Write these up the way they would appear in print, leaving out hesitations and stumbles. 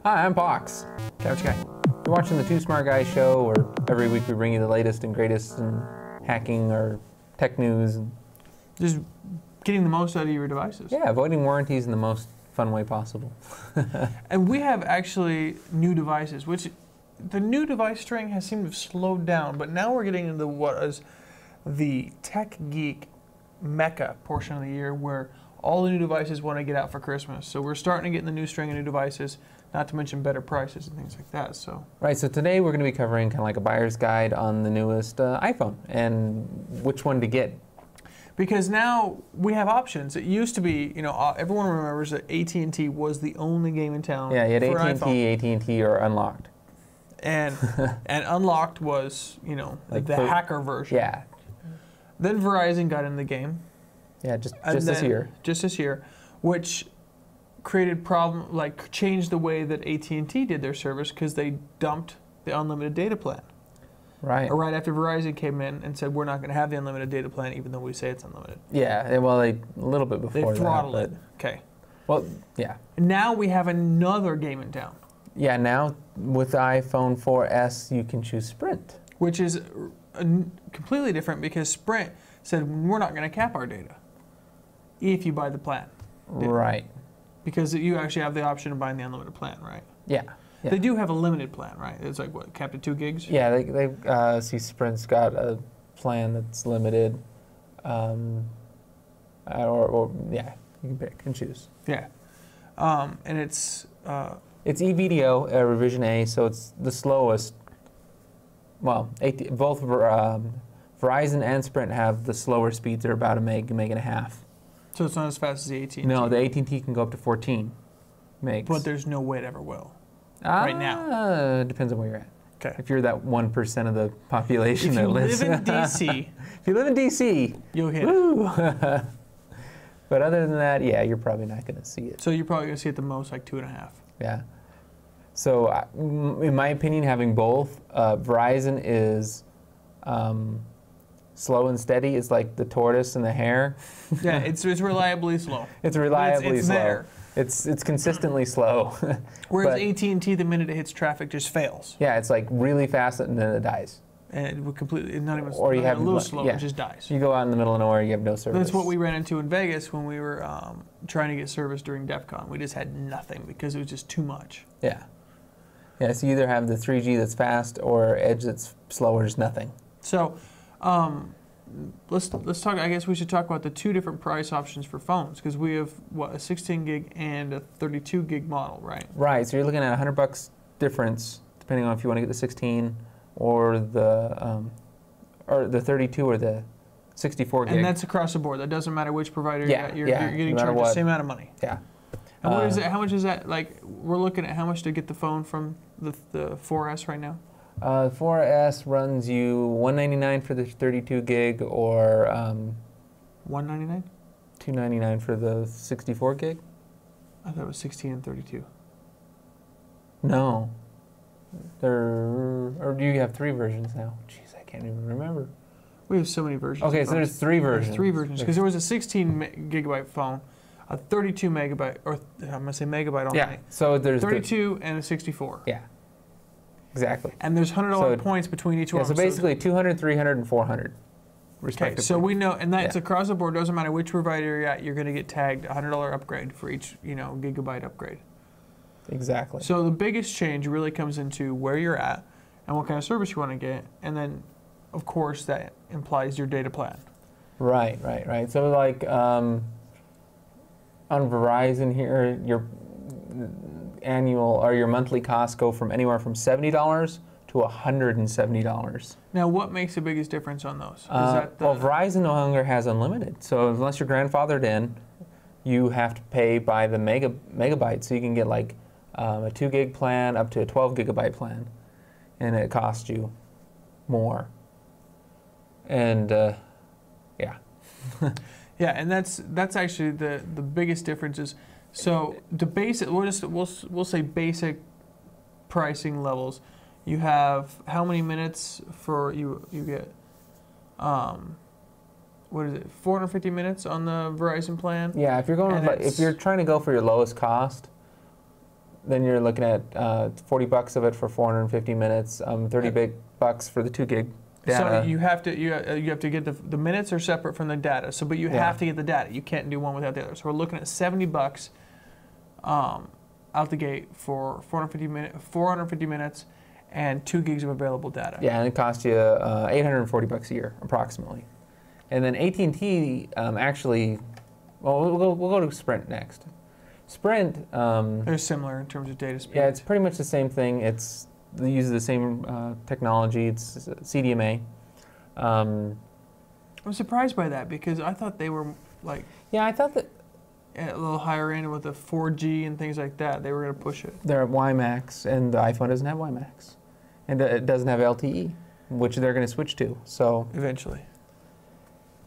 Hi, I'm Pox, Couchguy. You're watching the Two Smart Guys show, where every week we bring you the latest and greatest in hacking or tech news. Just getting the most out of your devices. Yeah, avoiding warranties in the most fun way possible. And we have actually new devices, which the new device string has seemed to have slowed down, but now we're getting into what is the tech geek mecca portion of the year, where all the new devices want to get out for Christmas. So we're starting to get in the new string of new devices, not to mention better prices and things like that. So Right, so today we're going to be covering kind of like a buyer's guide on the newest iPhone and which one to get. because now we have options. It used to be, you know, everyone remembers that AT&T was the only game in town. Yeah, you had for an iPhone. AT&T or Unlocked. And and Unlocked was, you know, Like the hacker version. Yeah. Then Verizon got in the game. Yeah, just And this then- year. Just this year, which created changed the way that AT&T did their service, because they dumped the unlimited data plan. Right. Or right after Verizon came in and said, we're not going to have the unlimited data plan, even though we say it's unlimited. Yeah, well, a little bit before They throttled that. it. Okay. Well, yeah. Now we have another game in town, Yeah, now with the iPhone 4S, you can choose Sprint. which is completely different, because Sprint said, we're not going to cap our data if you buy the plan. Right. Because you actually have the option of buying the unlimited plan, right? Yeah. Yeah. They do have a limited plan, right? It's like, what, capped at 2 gigs? Yeah, they see Sprint's got a plan that's limited, or yeah, you can pick and choose. Yeah. And it's... It's eVideo revision A, so it's the slowest. Well, both Verizon and Sprint have the slower speeds. They're about a meg and a half. So it's not as fast as the AT&T? No, the AT&T can go up to 14 megs. But there's no way it ever will. Right now. Depends on where you're at. Okay. If you're that 1% of the population that lives. If you live in DC, if you live in DC, you'll hit woo. But other than that, yeah, you're probably not going to see it. So you're probably going to see at the most like 2.5. Yeah. So, in my opinion, having both, Verizon is slow and steady. It's like the tortoise and the hare. Yeah, it's reliably slow. It's reliably it's slow. there. It's consistently slow. Whereas But- AT&T, the minute it hits traffic, just fails. Yeah, it's like really fast and then it dies. And it would completely, not even Or you not have even a little like- slow, yeah. it just dies. You go out in the middle of nowhere, you have no service. That's what we ran into in Vegas when we were trying to get service during DEF CON. We just had nothing because it was just too much. Yeah. Yeah, so you either have the 3G that's fast or Edge that's slower, just nothing. So let's talk. I guess we should talk about the two different price options for phones, because we have what, a 16 gig and a 32 gig model, right? Right. So you're looking at $100 difference, depending on if you want to get the 16 or the 32 or the 64 gig. And that's across the board. That doesn't matter which provider Yeah, you're yeah, getting no matter charged the what. same amount of money. Yeah. And what is it? How much is that? Like, we're looking at how much to get the phone from the 4S right now. 4S runs you $199 for the 32 gig or $199? $299 for the 64 gig. I thought it was 16 and 32. No. Or do you have 3 versions now? Jeez, I can't even remember. We have so many versions. Okay, so there's 3 versions. There's 3 versions, because there was a 16 gigabyte phone, a 32 megabyte, or I'm going to say megabyte only. Yeah, so there's 32 and a 64. Yeah, exactly. And there's $100 So- points between each one. Yeah, so basically 200, 300, and 400, respectively. Okay, so we know, and that's Yeah. across across the board. Doesn't matter which provider you're at, you're going to get tagged a $100 upgrade for each, gigabyte upgrade. Exactly. So the biggest change really comes into where you're at and what kind of service you want to get, and then, of course, that implies your data plan. Right. So like on Verizon here, your annual or your monthly costs go from anywhere from $70 to $170. Now, what makes the biggest difference on those? Is Well, Verizon no longer has unlimited. So unless you're grandfathered in, you have to pay by the megabyte. So you can get like a 2 gig plan up to a 12 gigabyte plan, and it costs you more. And yeah. Yeah, and that's actually the biggest difference is, so the basic, we'll say basic pricing levels. You have how many minutes for you get what is it, 450 minutes on the Verizon plan? Yeah, if you're going, if you're trying to go for your lowest cost, then you're looking at $40 of it for 450 minutes, 30 big bucks for the 2 gig data. So you have to get the minutes are separate from the data. So, but you have to get the data. You can't do one without the other. So we're looking at $70 out the gate for 450 minutes and 2 gigs of available data. Yeah, and it costs you $840 a year approximately. And then AT&T actually, well, we'll go to Sprint next. Sprint, they're similar in terms of data speed. yeah, it's pretty much the same thing. They use the same technology. It's CDMA. I'm surprised by that because I thought they were like. Yeah, I thought that a little higher end with the 4G and things like that. They were going to push it. they're at WiMAX, and the iPhone doesn't have WiMAX, and it doesn't have LTE, which they're going to switch to. So eventually,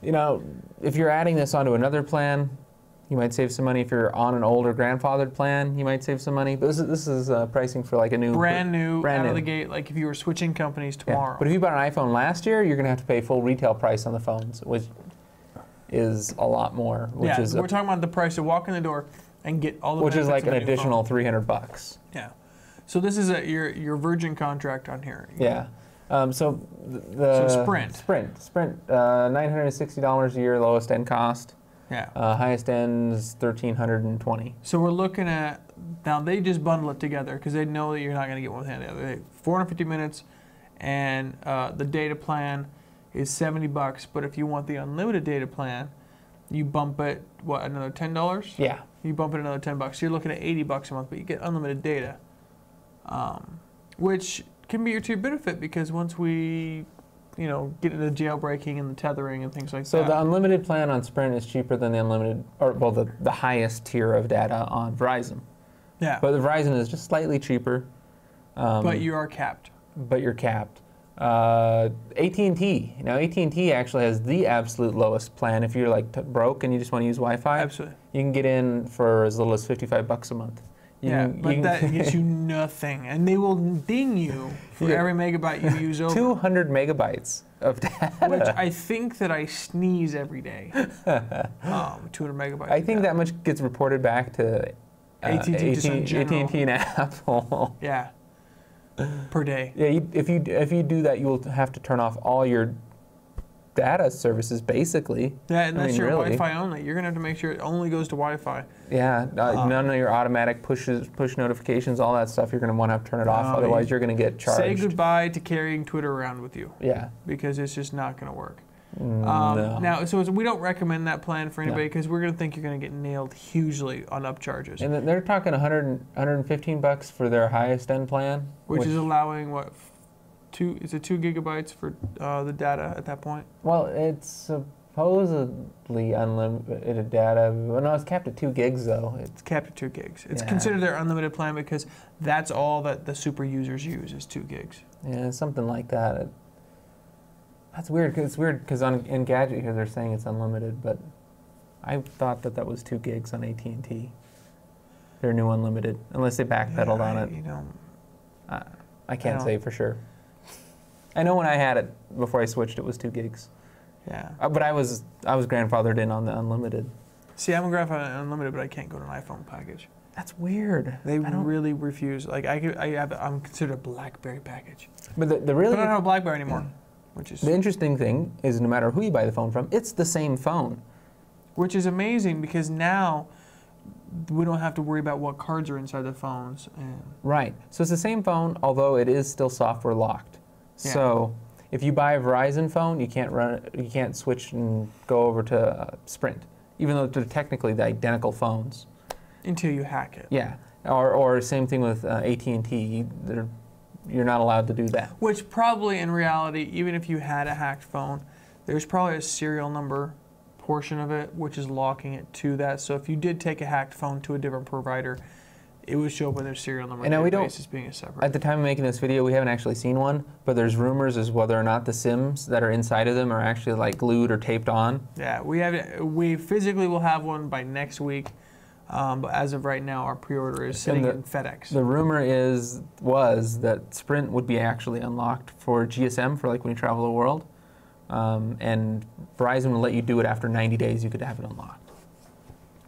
you know, if you're adding this onto another plan, you might save some money. If you're on an older grandfathered plan, you might save some money. But this is pricing for like a new brand new out of the gate. Like if you were switching companies tomorrow. Yeah. But if you bought an iPhone last year, you're going to have to pay full retail price on the phones, which is a lot more. Which is we're talking about the price to walk in the door and get all the. Which is like an of a new additional phone. $300. Yeah. So this is your Virgin contract on here. Yeah. So Sprint, $960 a year, lowest end cost. Yeah. Highest end is $1,320. So we're looking at, now they just bundle it together because they know that you're not going to get one hand the other. 450 minutes, and the data plan is $70. But if you want the unlimited data plan, you bump it another $10? Yeah. You bump it another $10. So you're looking at $80 a month, but you get unlimited data, which can be to your benefit because once we get into jailbreaking and the tethering and things like that. So the unlimited plan on Sprint is cheaper than the unlimited, or well, the highest tier of data on Verizon. Yeah. But the Verizon is just slightly cheaper. But you are capped. But you're capped. AT&T. Now AT&T actually has the absolute lowest plan. If you're like broke and you just want to use Wi-Fi, absolutely, you can get in for as little as $55 a month. But that gets you nothing, and they will ding you for every megabyte you use over. 200 megabytes of data. Which I think that I sneeze every day. 200 megabytes. I think that much gets reported back to AT&T and Apple. Yeah. Per day. Yeah. If you do that, you will have to turn off all your data services, basically. Yeah, and that's your Wi-Fi only. You're gonna have to make sure it only goes to Wi-Fi. Yeah, none of your automatic push notifications, all that stuff. You're gonna want to turn it off, otherwise you're gonna get charged. Say goodbye to carrying Twitter around with you. Yeah, because it's just not gonna work. No. Now, so we don't recommend that plan for anybody because we're gonna think you're gonna get nailed hugely on upcharges. And they're talking $115 for their highest end plan, which is allowing what? Is it 2 gigabytes for the data at that point? Well, it's supposedly unlimited data. Well, no, it's capped at 2 gigs though. It's capped at 2 gigs. It's considered their unlimited plan because that's all that the super users use is 2 gigs. Yeah, something like that. That's weird. It's weird because on Engadget here they're saying it's unlimited, but I thought that was 2 gigs on AT&T. Their new unlimited, unless they backpedaled on it. I can't say for sure. I know when I had it before I switched, it was 2 gigs. Yeah. But I was grandfathered in on the unlimited. See, I'm grandfathered in unlimited, but I can't go to an iPhone package. That's weird. They really refuse. Like I'm considered a BlackBerry package. But I don't have a BlackBerry anymore. Which is the interesting thing is, no matter who you buy the phone from, it's the same phone. Which is amazing because now we don't have to worry about what cards are inside the phones. Right. So it's the same phone, although it is still software locked. Yeah. So if you buy a Verizon phone, you can't switch and go over to Sprint, even though they're technically the identical phones. Until you hack it. Yeah. Or same thing with AT&T. You're not allowed to do that. Which probably in reality, even if you had a hacked phone, there's probably a serial number portion of it which is locking it to that. So if you did take a hacked phone to a different provider, it would show up with their serial number database as being a separate. At the time of making this video, we haven't actually seen one, but there's rumors as whether or not the SIMs that are inside of them are actually like glued or taped on. Yeah, we physically will have one by next week. But as of right now, our pre-order is sitting in FedEx. The rumor was that Sprint would be actually unlocked for GSM for like when you travel the world, and Verizon will let you do it after 90 days. You could have it unlocked.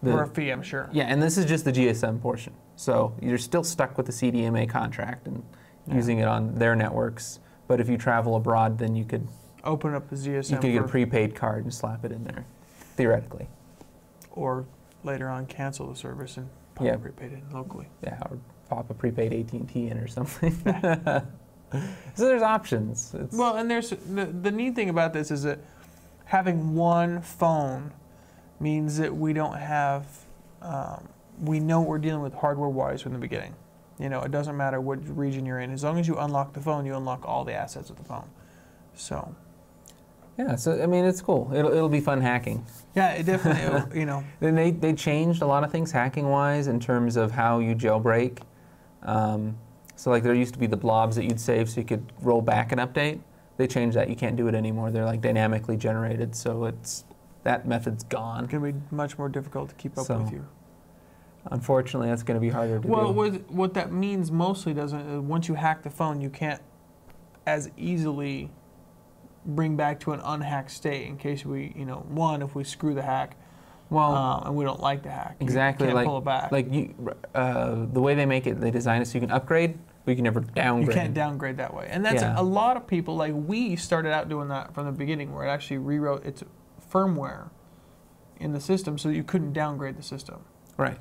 For a fee, I'm sure. Yeah, and this is just the GSM portion. So you're still stuck with the CDMA contract and using it on their networks. But if you travel abroad, then you could open up the GSM. You could get a prepaid card and slap it in there, theoretically. Or later on cancel the service and pop a prepaid in locally. Yeah, or pop a prepaid AT&T in or something. So there's options. Well, and there's the neat thing about this is that having one phone means that we don't have, we know what we're dealing with hardware-wise from the beginning. You know, it doesn't matter what region you're in. As long as you unlock the phone, you unlock all the assets of the phone. So. Yeah, so I mean, it's cool. It'll be fun hacking. Yeah, it definitely, you know. Then they changed a lot of things hacking-wise in terms of how you jailbreak. So like there used to be the blobs that you'd save so you could roll back an update. They changed that. You can't do it anymore. They're like dynamically generated, so that method's gone. It's going to be much more difficult to keep up with you. Unfortunately, that's going to be harder to do. Well, what that means mostly once you hack the phone, you can't as easily bring back to an unhacked state in case we, if we screw the hack, and we don't like the hack. Exactly. You can't pull it back. Like the way they make it, they design it so you can upgrade, but you can never downgrade. You can't downgrade that way. And that's a lot of people, like we started out doing that from the beginning, where it actually rewrote its firmware in the system so you couldn't downgrade the system. Right.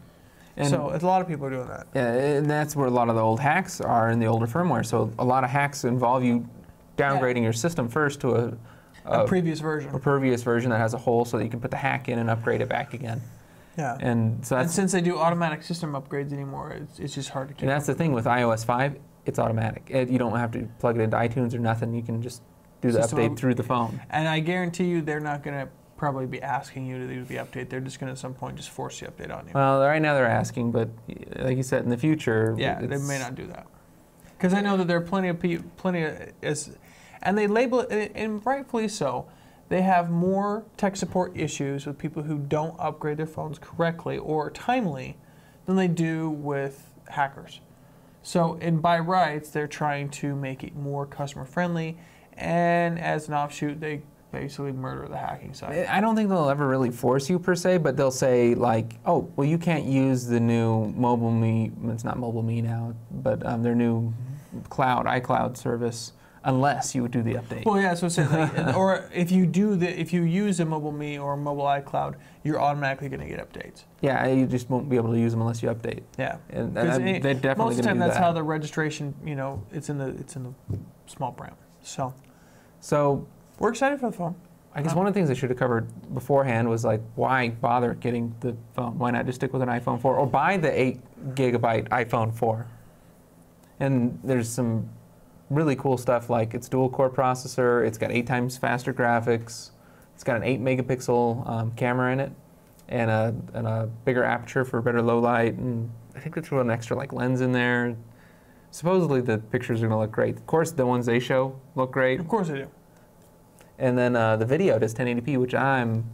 And so a lot of people are doing that. Yeah, and that's where a lot of the old hacks are in the older firmware. So a lot of hacks involve you downgrading your system first to a previous version. A previous version that has a hole so that you can put the hack in and upgrade it back again. Yeah. And so and since they do automatic system upgrades anymore, it's just hard to keep. And that's the thing with iOS 5, it's automatic. You don't have to plug it into iTunes or nothing. You can just do the update through the phone. And I guarantee you they're not going to probably be asking you to do the update. They're just going to at some point just force the update on you. Well, right now they're asking, but like you said, in the future, they may not do that. Because I know that there are plenty of and they label it, and rightfully so. They have more tech support issues with people who don't upgrade their phones correctly or timely than they do with hackers. So, by rights, they're trying to make it more customer friendly, and as an offshoot, they basically murder the hacking side. I don't think they'll ever really force you per se, but they'll say like, oh, well, you can't use the new Mobile Me. It's not Mobile Me now, but their new iCloud service. Unless you would do the update. Well, yeah, so or if you use a Mobile Me or a Mobile iCloud, you're automatically going to get updates. Yeah, you just won't be able to use them unless you update. Yeah, and they definitely most of the time do that. that's how the registration, it's in the small print. So we're excited for the phone. I guess one of the things they should have covered beforehand was like, why bother getting the phone? Why not just stick with an iPhone 4 or buy the 8 GB iPhone 4? And there's some really cool stuff like its dual core processor, it's got 8 times faster graphics, it's got an 8 megapixel camera in it, and a bigger aperture for better low light, and I think they threw an extra like lens in there. Supposedly the pictures are going to look great. Of course, the ones they show look great. Of course they do. And then the video does 1080p, which I'm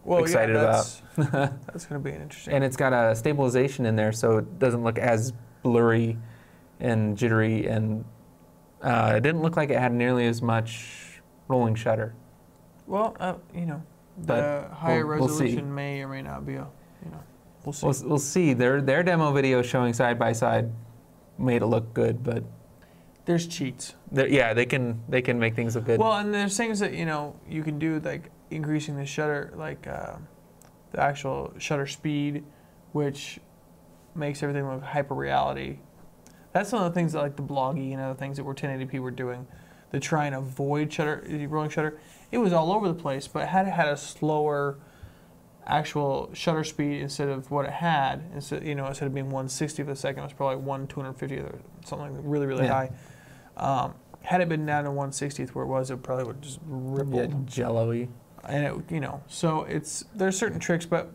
excited about. That's going to be an interesting. And it's got a stabilization in there, so it doesn't look as blurry and jittery, and it didn't look like it had nearly as much rolling shutter. Well, the higher resolution may or may not be we'll see. We'll see. Their demo video showing side by side made it look good, but there's cheats. Yeah, they can make things look good. Well, and there's things that you can do, like increasing the shutter, like the actual shutter speed, which makes everything look hyper reality. That's one of the things that, like the bloggy and other things that were 1080p were doing, to try and avoid rolling shutter. It was all over the place, but had it had a slower actual shutter speed instead of what it had, instead of being 1/60th of a second, it was probably 1/250th or something like really, really high. Had it been down to 1/60th where it was, it probably would just rippled. Jello-y. And so there's certain tricks, but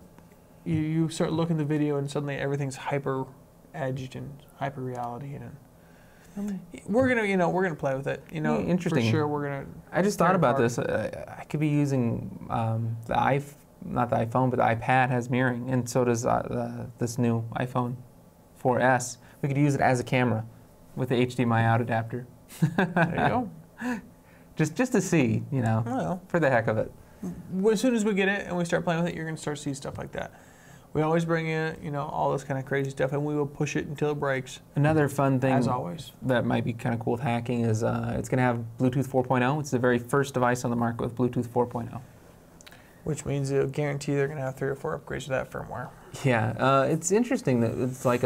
you start looking at the video and suddenly everything's hyper edged and hyper reality, and we're gonna play with it. Interesting. For sure, we're gonna. I just thought about this. I could be using not the iPhone, but the iPad has mirroring, and so does this new iPhone 4S. We could use it as a camera with the HDMI out adapter. There you go. Just to see, for the heck of it. As soon as we get it and we start playing with it, you're gonna start to see stuff like that. We always bring in, you know, all this kind of crazy stuff, and we will push it until it breaks. Another fun thing, as always, that might be kind of cool with hacking is it's going to have Bluetooth 4.0. It's the very first device on the market with Bluetooth 4.0. Which means it'll guarantee they're going to have 3 or 4 upgrades to that firmware. Yeah, it's interesting that it's like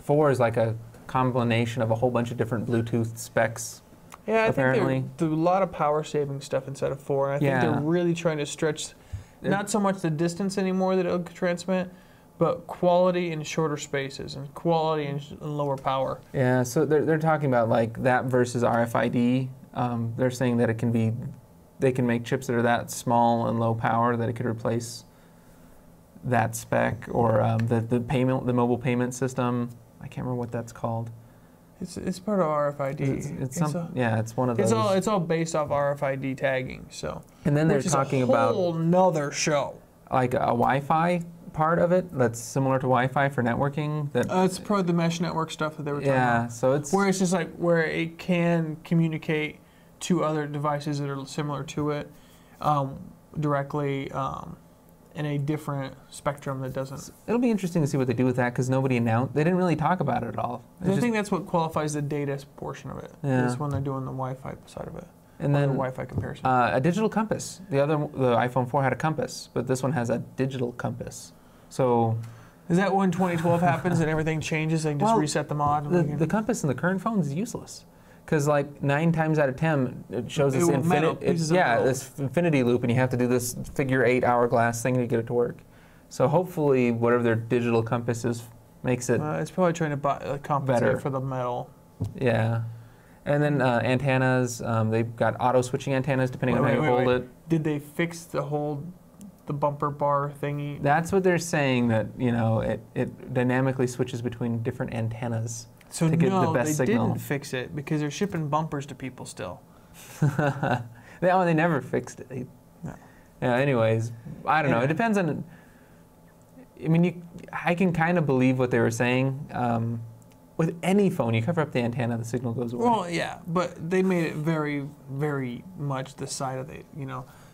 4 is like a combination of a whole bunch of different Bluetooth specs. Yeah, I apparently. think there's a lot of power saving stuff inside of 4. And I think they're really trying to stretch not so much the distance anymore that it'll transmit, but quality in shorter spaces and quality in lower power. Yeah, so they're talking about like that versus RFID. They're saying that they can make chips that are that small and low power that it could replace that spec, or the mobile payment system. I can't remember what that's called. It's part of RFID. It's one of those. It's all based off RFID tagging. So. And then they're talking about a whole nother show. Like a Wi-Fi part of it that's similar to Wi-Fi for networking. It's probably the mesh network stuff that they were talking about. Yeah, so it's where it's just like where it can communicate to other devices that are similar to it directly in a different spectrum that doesn't. It'll be interesting to see what they do with that because nobody announced. They didn't really talk about it at all. I think that's what qualifies the data portion of it. Yeah. Is when they're doing the Wi-Fi side of it. And then the Wi-Fi comparison. A digital compass. The iPhone 4 had a compass, but this one has a digital compass. So, is that when 2012 happens and everything changes and just reset the mod? The compass in the current phone is useless because like 9 times out of 10 it shows this this infinity loop, and you have to do this figure 8 hourglass thing to get it to work. So hopefully whatever their digital compass is makes it. It's probably trying to compensate better for the metal. Yeah. And then antennas, they've got auto switching antennas depending on how you hold it. Did they fix the bumper bar thingy? That's what they're saying, that it dynamically switches between different antennas to get the best signal. They didn't fix it because they're shipping bumpers to people still. They never fixed it. No. Yeah, anyways, I don't know. It depends on. I mean, I can kind of believe what they were saying. With any phone, you cover up the antenna, the signal goes away. Well, yeah, but they made it very, very much the side of it,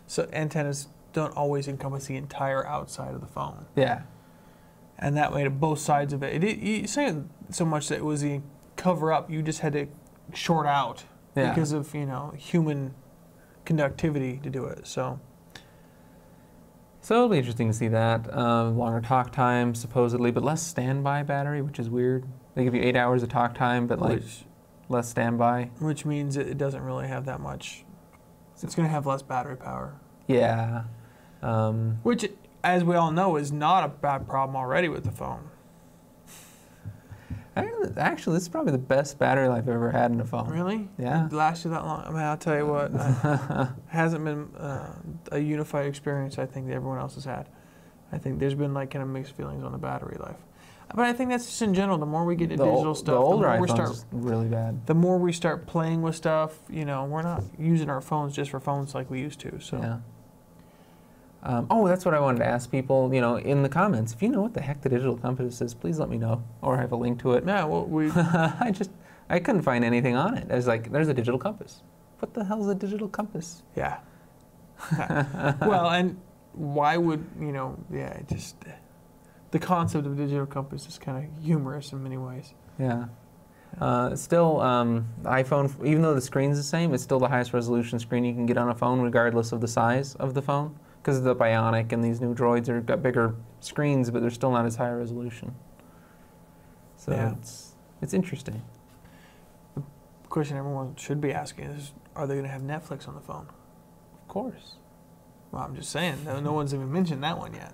So antennas don't always encompass the entire outside of the phone. Yeah. And that made it both sides of it. It saying so much that it was the cover up, you just had to short out because of, human conductivity to do it. So it'll be interesting to see that. Longer talk time, supposedly, but less standby battery, which is weird. They give you 8 hours of talk time, but less standby. Which means it doesn't really have that much. It's going to have less battery power. Yeah. Which, as we all know, is not a bad problem already with the phone. Actually, this is probably the best battery life I've ever had in a phone. Really? Yeah. It lasted that long? I mean, I'll tell you what, it hasn't been a unified experience I think that everyone else has had. I think there's been kind of mixed feelings on the battery life. But I think that's just in general. The more we get to digital stuff, the older iPhones is really bad. The more we start playing with stuff, we're not using our phones just for phones like we used to. So. Yeah. That's what I wanted to ask people. In the comments, if you know what the heck the digital compass is, please let me know, or I have a link to it. Yeah. Well, I couldn't find anything on it. I was like, there's a digital compass. What the hell is a digital compass? Yeah. Well, and why would the concept of digital compass is kind of humorous in many ways. Yeah. Still, iPhone, even though the screen's the same, it's still the highest resolution screen you can get on a phone, regardless of the size of the phone, because the Bionic and these new Droids got bigger screens, but they're still not as high resolution. So it's interesting. The question everyone should be asking is, are they going to have Netflix on the phone? Of course. Well, I'm just saying, no one's even mentioned that one yet.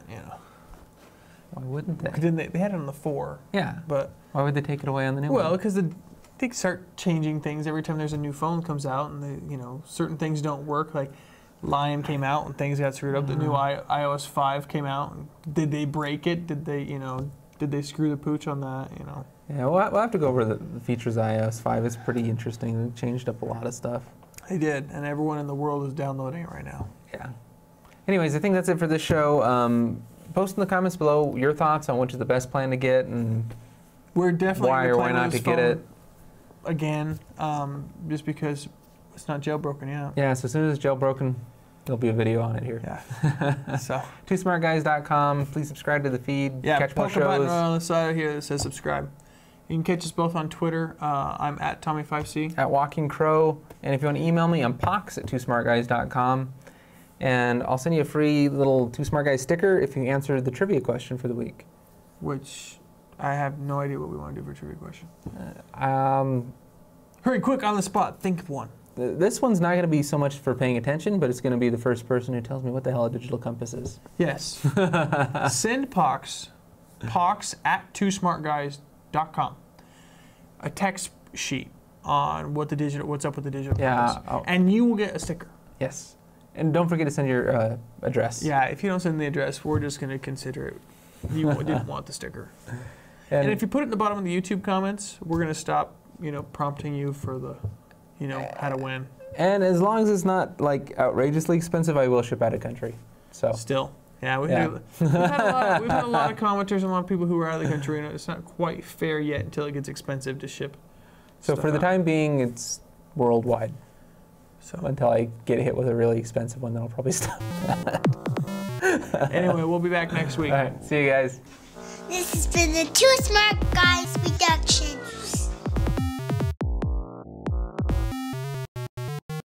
Why wouldn't they? They had it on the 4. Yeah. But why would they take it away on the new one? Well, because they start changing things every time there's a new phone comes out, and certain things don't work. Like Lion came out and things got screwed up. The new iOS 5 came out. And did they break it? Did they screw the pooch on that? Yeah, we'll have to go over the features of iOS 5. It's pretty interesting. They changed up a lot of stuff. They did, and everyone in the world is downloading it right now. Yeah. Anyways, I think that's it for this show. Post in the comments below your thoughts on which is the best plan to get, and we're definitely why or why not to get it. Again, just because it's not jailbroken yet. Yeah, so as soon as it's jailbroken, There'll be a video on it here. Yeah. So twosmartguys.com. Please subscribe to the feed. yeah, Catch more poke a button shows. right on the side here that says subscribe. You can catch us both on Twitter. I'm at Tommy5C. At Walking Crow. And if you want to email me, I'm Pox at twosmartguys.com. And I'll send you a free little Two Smart Guys sticker if you answer the trivia question for the week. Which I have no idea what we want to do for a trivia question. Um, Hurry, quick, on the spot. Think of one. This one's not going to be so much for paying attention, but it's going to be the first person who tells me what the hell a digital compass is. Yes. Send Pox at twosmartguys.com, a text sheet on what's up with the digital compass. And you will get a sticker. Yes. And don't forget to send your address. Yeah, if you don't send the address, we're just going to consider it. You didn't want the sticker. And if you put it in the bottom of the YouTube comments, we're going to stop, prompting you for the, how to win. And as long as it's not like outrageously expensive, I will ship out of country. So still, yeah, we've had a lot of commenters and a lot of people who are out of the country, and it's not quite fair yet until it gets expensive to ship. So for the time being, it's worldwide. So until I get hit with a really expensive one, then I'll probably stop. Anyway, we'll be back next week. All right, see you guys. This has been the Two Smart Guys production.